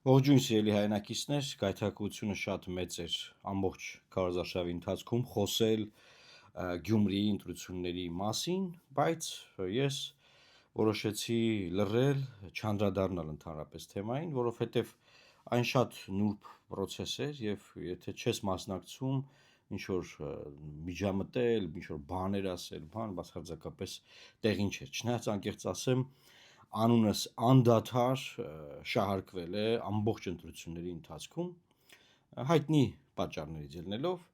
Ողջույն սիրելի հայրենակիցներ, գայթակղությունը շատ մեծ էր ամբողջ քարոզարշավի ընթացքում խոսել Գյումրիի ընտրությունների մասին, բայց ես որոշեցի լռել, չանդրադառնալ ընդհանրապես թեմային, որովհետև այն շատ նուրբ process էր եւ եթե չես մասնակցում ինչ որ միջամտել, ինչ որ բաներ ասել, բացարձակապես տեղին չէր։ Չնայած անկեղծ ասեմ, անունս անդադար շահարկվել է ամբողջ ընտրությունների ընթացքում հայտնի պատճառներից ելնելով,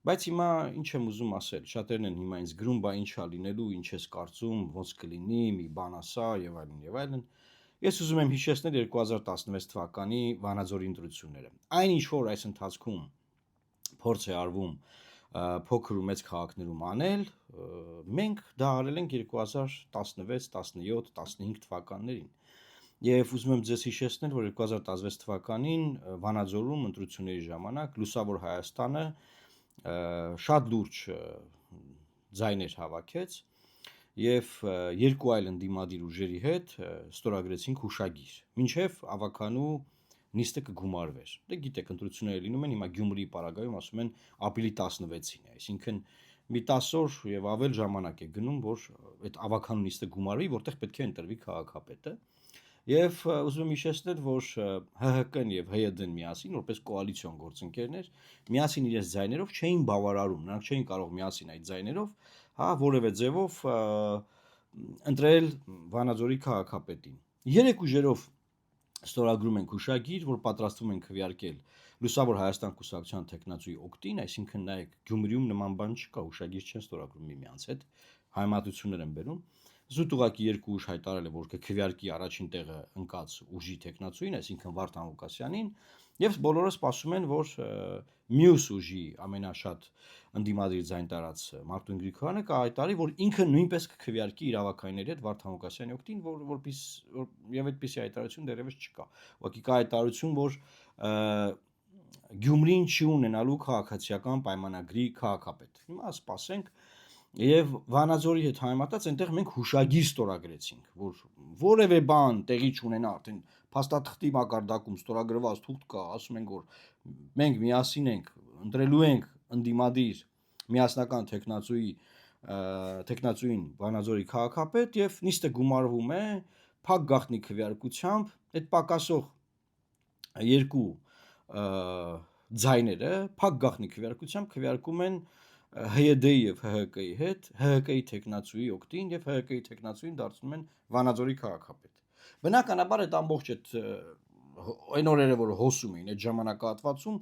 բայց հիմա ինչ եմ ուզում ասել, շատերն են հիմա ինձ գրում, բա ինչա լինելու, ինչ ես կարծում, ոնց կլինի, մի բան ասա եւ այլն եւ այլն։ Ես ուզում եմ հիշեցնել 2016 թվականի Վանաձորի ընտրությունները։ Այն ինչ որ այս ընթացքում փորձ է արվում փոքր ու մեծ քաղաքներում անել, մենք դա արել ենք 2016, 17, 15 թվականներին։ Եվ ուզում եմ ձեզ հիշեցնել, որ 2016 թվականին Վանաձորում ընտրությունների ժամանակ Լուսավոր Հայաստանը շատ լուրջ ձայներ հավաքեց եւ երկու այլ ընդդիմադիր ուժերի հետ ստորագրեցինք հուշագիր։ Մինչեւ ավականու նիստը կգումարվեր։ Դե գիտեք, ընտրությունները լինում են հիմա Գյումրիի պարագայում ասում են ապրիլի 16-ին է, այսինքն մի 10 օր եւ ավել ժամանակ է գնում, որ այդ ավականու նիստը գումարվի, որտեղ պետք է ընտրվի քաղաքապետը։ Եվ ուզում եմ հիշեցնել, որ ՀՀԿ-ն եւ ՀՅԴ-ն միասին, որպես կոալիցիոն գործընկերներ, միասին իրենց ձայներով չէին բավարարում, նրանք չէին կարող միասին այդ ձայներով, որևէ ձևով ընտրել Վանաձորի քաղաքապետին։ Երեք ուժերով ստորագրում ենք հուշագիր, որ պատրաստվում ենք քվեարկել Լուսավոր Հայաստան կուսակցության տեխնացուի օգտին, այսինքն նայեք, Գյումրիում նման բան չկա, հուշագիր չեն ստորագրում միմյանց հետ, հայմատություններ են բերում։ Զուտ ուղակի երկու ուժ հայտարարել է, որ կքվեարկի առաջին տեղը ընկած ուժի տեխնացուին, այսինքն Վարդան Ղուկասյանին, եւ բոլորը սպասում են, որ մյուս ուժի ամենաշատ ընդդիմադիր ձայն տարած Մարտուն Գրիգորյանը կհայտարարի, որ ինքը նույնպես կքվեարկի իրավականների հետ Վարդան Ղուկասյանի օգտին, որ եւ այդպիսի հայտարարություն դեռևս չկա։ Ուղղակի կա հայտարարություն, որ Գյումրին չի ունենալու քաղաքացիական պայմանագրի քաղաքապետ։ Հիմա սպասենք եւ Վանաձորի հետ համեմատած այնտեղ մենք հուշագիր ստորագրեցինք, որ որևէ բան տեղի չունենա, արդեն փաստաթղթի մակարդակում ստորագրված թուղթ կա, ասում ենք, որ մենք միասին ենք, ընտրելու ենք ընդդիմադիր միասնական տեխնացուին Վանաձորի քաղաքապետ եւ նիստը գումարվում է փակ գաղտնի քվեարկությամբ, այդ պակասող երկու ձայները փակ գաղտնի քվեարկությամբ քվեարկում են ՀՅԴ-ի եւ ՀՀԿ-ի հետ, ՀՀԿ-ի տեխնացուի օգտին եւ ՀՀԿ-ի տեխնացուին դարձնում են Վանաձորի քաղաքապետ։ Բնականաբար այդ ամբողջ այն օրերը, որ հոսում էին այդ ժամանակահատվածում,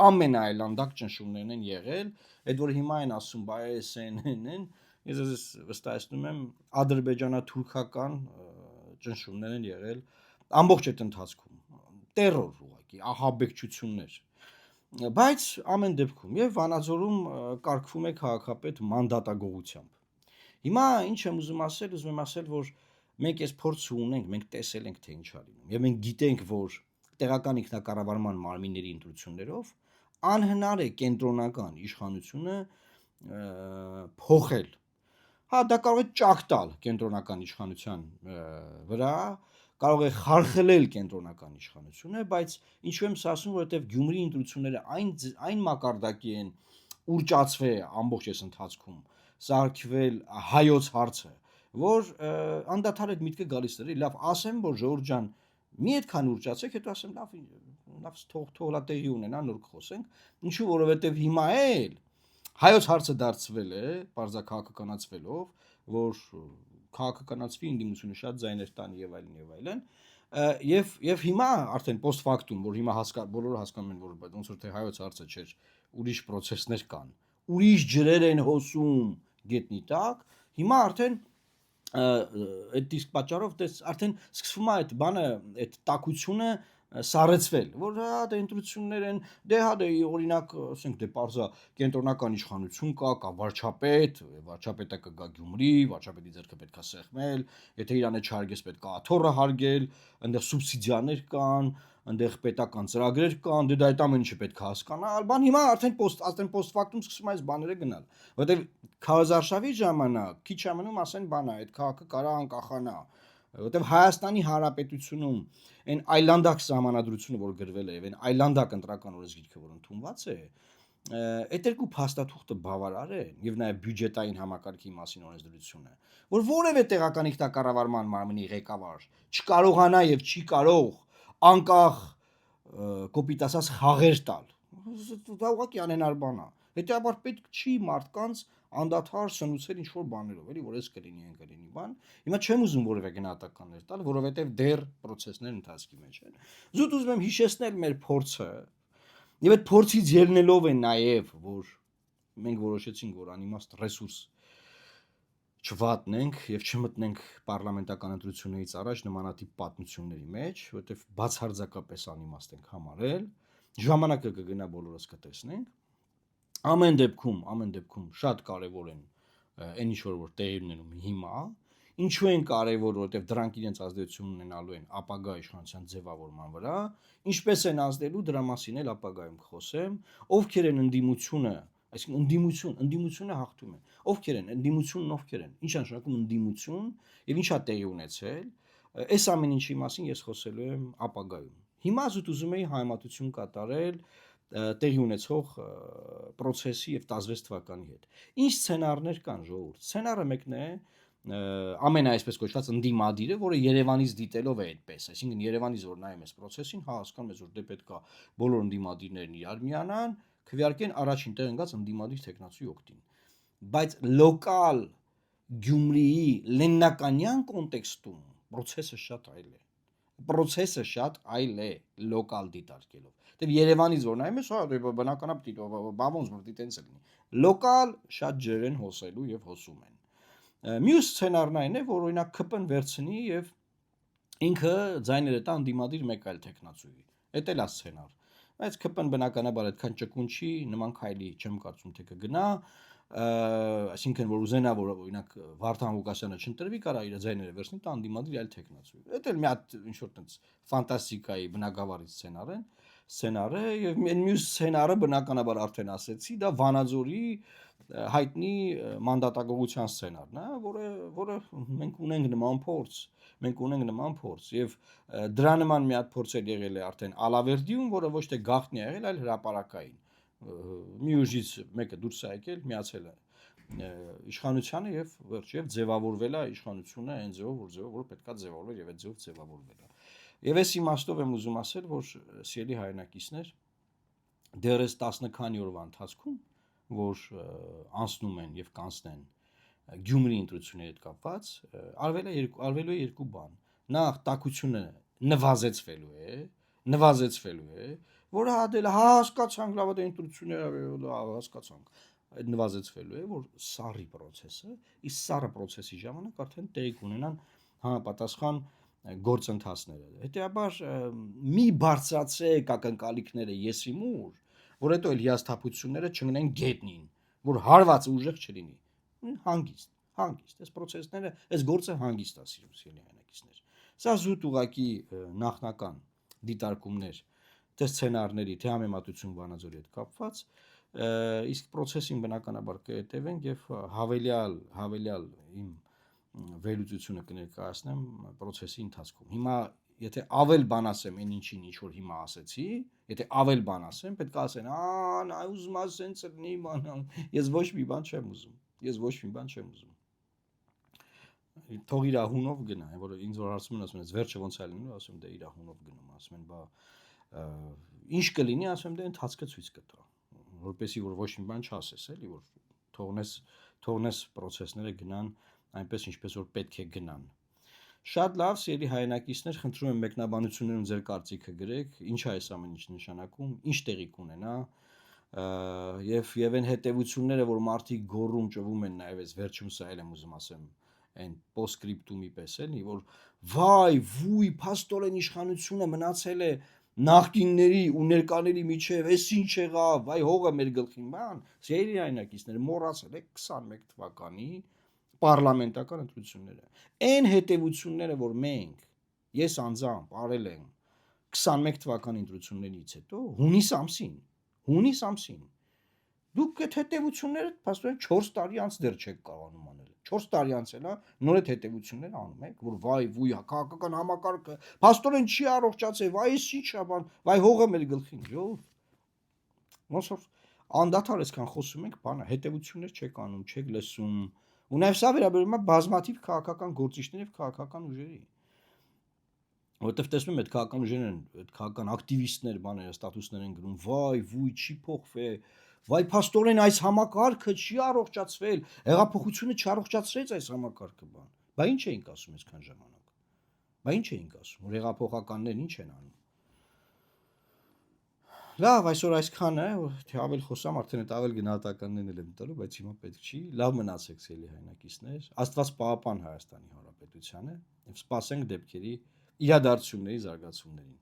ամենաայլանդակ ճնշումներն են եղել, այդ որ հիմա են ասում, բայ SNN-ն, ես ձեզ վստահեցնում եմ, ադրբեջանա-թուրքական ճնշումներ են եղել ամբողջ այդ ընթացքում, տերոր ուղղակի, ահաբեկչություններ։ Բայց ամեն դեպքում եւ Վանաձորում կարգվում է քաղաքապետ մանդատագողությամբ։ Հիմա ինչ եմ ուզում ասել, որ մենք այս փորձը ունենք, մենք տեսել ենք թե ինչա լինում եւ մենք գիտենք, որ տեղական ինքնակառավարման մարմինների ընտրություններով անհնար է կենտրոնական իշխանությունը փոխել։ Դա կարող է ճակ տալ կենտրոնական իշխանության վրա, կարող է խարխլել կենտրոնական իշխանությունը, բայց ինչու եմ սա ասում, որովհետև Գյումրիի ընտրությունները այն մակարդակի են ուրճացվել ամբողջ այս ընթացքում, սարքվել հայոց հարցը, որ անդադար այդ միտքը գալիս էր, լավ, ասեմ, որ Ժողովուրդ ջան, մի այդքան ուրճացեք, հետո ասեմ, լավ, թող տեղի ունենա, նոր կխոսենք, ինչու, որովհետև հիմա էլ հայոց հարցը դարձվել է, պարզաքաղաքականացվելով, որ քաղաքականացվի ընդդիմությունը շատ ձայներ տան եւ այլն, եւ հիմա արդեն post factum, որ հիմա բոլորը հասկանում են, որ ոնց որ թե հայոց հարցը չէր, ուրիշ process-ներ կան, ուրիշ ջրեր են հոսում գետնի տակ, հիմա արդեն այդ իսկ պատճառով արդեն սկսվում է այդ բանը, այդ տակությունը սառեցվել, որ դե ընտրություններ են, դե օրինակ, ասենք, դե պարզա կենտրոնական իշխանություն կա վարչապետը կգա Գյումրի, վարչապետի ձեռքը պետքա սեղմել, եթե իրանը չհարգես պետքա աթոռը հարգել, այնտեղ սուբսիդիաներ կան, այնտեղ պետական ծրագրեր կան, դե դա այդ ամեն ինչը պետք է հասկանալ, բան հիմա արդեն post factum սկսում այս բաները գնալ, որովհետև քարոզարշավի ժամանակ քիչ ամենում ասեն բանա, այդ քաղաքը կարա անկախանա, որտեվ Հայաստանի Հանրապետությունում այն այլանդակ սահմանադրությունը, որ գրվել է, եւ այն այլանդակ ընտրական օրենսգիրքը, որ ընդունված է, այդ երկու փաստաթուղթը բավարար են եւ նաեւ բյուջետային համակարգի մասին օրենսդրությունը, որ որևէ տեղական ինքնակառավարման մարմնի ղեկավար չկարողանա եւ չի կարող անկախ կոպիտ ասած խաղեր տալ։ Դա ուղղակի անհնար բան է։ Հետեւաբար պետք չի մարդկանց անդադար սնուցել ինչ որ բաներով, էլի որ էս կլինի, այն կլինի բան։ Հիմա չեմ ուզում որևէ գնահատականներ տալ, որովհետեւ դեռ process-ներ ընթացքի մեջ են։ Զուտ ուզում եմ հիշեցնել մեր փորձը, եւ այդ փորձից ելնելով է նաեւ, որ մենք որոշեցինք, որ անիմաստ ռեսուրս չվատնենք եւ չմտնենք պարլամենտական ընտրություններից առաջ նմանատիպ պատմությունների մեջ, որովհետեւ բացարձակապես անիմաստ ենք համարել, ժամանակը կգնա բոլորս կտեսնենք։ Ամեն դեպքում շատ կարևոր են այն ինչ որ տեղի ունենում հիմա, ինչու են կարևոր, որովհետեւ դրանք իրենց ազդեցություն ունենալու են ապագա իշխանության ձևավորման վրա, ինչպես են ազդելու դրա մասին էլ ապագայում կխոսեմ, ովքեր են ընդդիմությունը, այսինքն ընդդիմությունը հաղթում է։ Ովքեր են ընդդիմությունն, ովքեր են։ Ինչ նշանակում ընդդիմություն եւ ինչա տեղի ունեցել, այս ամեն ինչի մասին ես խոսելու եմ ապագայում։ Հիմա զուտ ուզում եի հայմատություն կատարել տեղի ունեցող process-ի եւ 16 թվականի հետ։ Ինչ սցենարներ կան ժողովուրդ։ Սցենարը մեկն է ամեն այսպես կոչված ընդդիմադիրը, որը Երևանից դիտելով է այդպես, այսինքն Երևանից որ նայում ես process-ին, հասկանում ես որ դե պետքա բոլոր ընդդիմադիրներն իրար միանան, քվեարկեն առաջին տեղ ընկած ընդդիմադիր տեխնացուի օգտին։ Բայց լոկալ Գյումրիի լեննականյան կոնտեքստում process-ը շատ այլ է։ Process-ը շատ այլ է լոկալ դիտարկելով։ Դե Երևանից որ նայում ես, հա դե բնականաբար բավոնց որ դիտենց լինի։ Լոկալ շատ ջեր են հոսելու եւ հոսում են։ Մյուս սցենարն այն է, որ օրինակ ԿՊ-ն վերցնի եւ ինքը ձայները տա ընդդիմադիր մեկ այլ տեխնացուի։ Էդ էլ է սցենար։ Բայց ԿՊ-ն բնականաբար այդքան ճկուն չի, նման քայլի չեմ կարծում թե կգնա, այսինքն որ ուզենա որ օրինակ Վարդան Ղուկասյանը չընտրվի, կարա իր ձայները վերցնի տա ընդդիմադիր այլ տեխնացուի։ Էդ էլ մի հատ ինչ որ տենց ֆանտաստիկայի բնագավառի սցենար է եւ մյուս սցենարը բնականաբար արդեն ասեցի, դա Վանաձորի հայտնի մանդատագողության սցենարն է, որը մենք ունենք նման փորձ եւ դրա նման մի հատ փորձ էլ եղել է արդեն Ալավերդիում, որը ոչ թե գաղտնի է եղել, այլ հրապարակային։ Մի ուժից մեկը դուրս է եկել, միացել է իշխանությանը եւ վերջ եւ ձևավորվել է իշխանությունը այն ձևով, որ պետքա ձևավորվեր եւ այդ ձևով ձևավորվել է։ Եվ այս իմաստով եմ ուզում ասել, որ սիրելի հայրենակիցներ, դեռ 10 քանի օրվա ընթացքում, որ անցնում են եւ կանցնեն Գյումրի ընտրությունների հետ կապված, արվելու է երկու բան։ Նախ տաքությունը նվազեցվելու է, որը հադել հասկացանք, լավ է ընտրությունները հասկացանք, այդ նվազեցվելու է, որ սառի process-ը, իսկ սառը process-ի ժամանակ արդեն տեղի կունենան համապատասխան գործընթացները։ Հետեւաբար մի բարձրացրեք ակնկալիքները եսի մուր, որ հետո էլ հիասթափությունները չընկնեն գետնին, որ հարվածը ուժեղ չլինի։ Հանգիստ, այս process-ները, այս գործը հանգիստ է սիրելի հայրենակիցներ։ Սա զուտ ուղակի նախնական դիտարկումներ թե սցենարների, թե համեմատություն Վանաձորի հետ կապված, իսկ process-ին բնականաբար կհետևենք եւ հավելյալ իմ վերլուծությունը կներկայացնեմ process-ի ընթացքում։ Հիմա եթե ավել բան ասեմ այն ինչին ինչ որ հիմա ասեցի, եթե ավել բան ասեմ, պետք է ասեն, նա ուզում է սենց լինի, ման, ես ոչ մի բան չեմ ուզում։ Թող իր հունով գնա, որ ինձ որ հարցում են, ասում են, վերջը ոնց է լինելու, ասում եմ, դե իր հունով գնում, ասում են, բա ինչ կլինի, ասում եմ, դե ընթացքը ցույց կտա, որպեսզի որ ոչ մի բան չասես, էլի, որ թողնես process-ները գնան այնպես ինչպես որ պետք է գնան։ Շատ լավ, սիրելի հայրենակիցներ, խնդրում եմ մեկնաբանություններում ձեր կարծիքը գրեք, ինչ է այս ամեն ինչ նշանակում, ինչ տեղի կունենա, եւ այն հետեւությունները, որ մարդիկ գոռում ճվում են նաեւ այս վերջում սա էլ եմ ուզում ասեմ, այն post-scriptum-ի պես էլի, որ վայ, վույ, փաստորեն իշխանությունը մնացել է նախկինների ու ներկաների միջև, էս ինչ եղավ, վայ, հողը մեր գլխին, բան, սիրելի հայրենակիցներ, մոռացել եք 21 թվականի պարլամենտական ընտրությունները։ Այն հետևությունները, որ ես անձամբ արել եմ 21 թվականի ընտրություններից հետո, հունիս ամսին, դուք այդ հետևությունները փաստորեն 4 տարի անց դեռ չեք կարողանում անել։ 4 տարի անցել, հա, նոր այդ հետևությունները անում եք, որ վայ, վույ, քաղաքական համակարգը, փաստորեն չի առողջացել, վայ, էս ի՞նչ է բան, վայ, հողը մեր գլխին, ժողովուրդ։ Ոնց որ անդադար այսքան խոսում ենք, բանը հետևություններ չեք անում, չեք լսում։ Ու նաև սա վերաբերում է բազմաթիվ քաղաքական գործիչների եւ քաղաքական ուժերի։ Որովհետև տեսնում եմ այդ քաղաքական ուժերն են, այդ քաղաքական ակտիվիստներ, բաները, ստատուսներ են գրում, վայ, վույ, չի փոխվել, վայ, փաստորեն այս համակարգը չի առողջացվել, հեղափոխությունը չառողջացրեց այս համակարգը, բան։ Բա ինչ էինք ասում այսքան ժամանակ։ Բա ինչ էինք ասում, որ հեղափոխականներն ինչ են անում։ Լավ, այսօր այսքանը, թե ավել խոսամ, արդեն այդ ավել գնահատականներն եմ տալու, բայց հիմա պետք չի։ Լավ մնացեք, ցելի հայրենակիցներ։ Աստված պահապան Հայաստանի Հանրապետությանը եւ սպասենք դեպքերի իրադարձությունների զարգացումներին։